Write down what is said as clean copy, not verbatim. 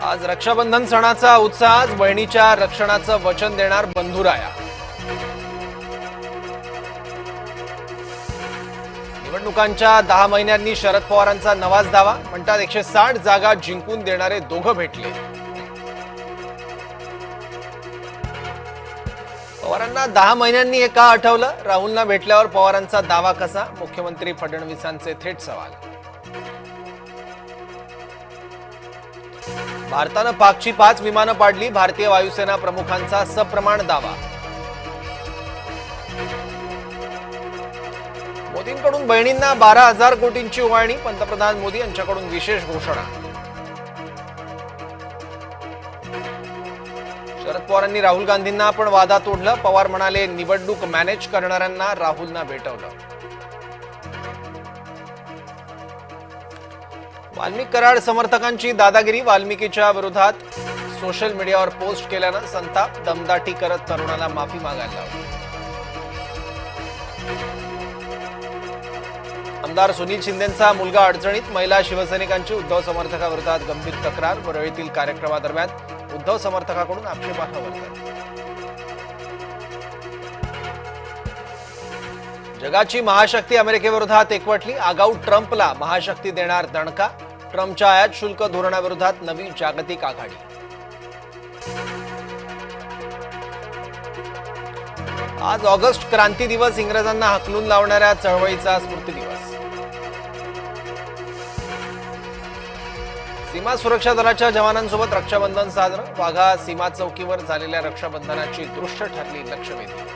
आज रक्षाबंधन सणाचा उत्साह, बहिणीच्या रक्षणाचं वचन देणार बंधुराया। निवडणुकांच्या 10 महिन्यांनी शरद पवारांचा नवाच दावा, म्हणतात 160 जागा जिंकून देणारे दोघं भेटले। पवारांना 10 महिन्यांनी हे का आठवलं? राहुलना भेटल्यावर पवारांचा दावा कसा? मुख्यमंत्री फडणवीसांचे थेट सवाल। भारतानं पाकची 5 विमानं पाडली, भारतीय वायुसेना प्रमुखांचा सप्रमाण दावा। मोदींकडून बहिणींना 12,000 कोटींची उभारणी, पंतप्रधान मोदी यांच्याकडून विशेष घोषणा। शरद पवारांनी राहुल गांधींना पण वादात ओढलं, पवार म्हणाले निवडणूक मॅनेज करणाऱ्यांना राहुलना भेटवलं। वाल्मिक कराड समर्थकांची दादागिरी, वाल्मिकीच्या विरोधात सोशल मीडियावर पोस्ट केल्यानं संताप, दमदाटी करत तरुणाला माफी मागायला लावली। आमदार सुनील शिंदेंचा मुलगा अडचणीत, महिला शिवसैनिकांची उद्धव समर्थकाविरोधात गंभीर तक्रार, वरळीतील कार्यक्रमादरम्यान उद्धव समर्थकाकडून आक्षेपार्ह वर्तन। जगाची महाशक्ती अमेरिकेविरोधात एकवटली, आगाऊ ट्रम्पला महाशक्ती देणार दणका, ट्रम्पच्या आयात शुल्क धोरणाविरोधात नवी जागतिक आघाडी। आज ऑगस्ट क्रांती दिवस, इंग्रजांना हाकलून लावणाऱ्या चळवळीचा स्मृती दिवस। सीमा सुरक्षा दलाच्या जवानांसोबत रक्षाबंधन साजरं, वाघा सीमा चौकीवर झालेल्या रक्षाबंधनाची दृश्य ठरली लक्षवेधी।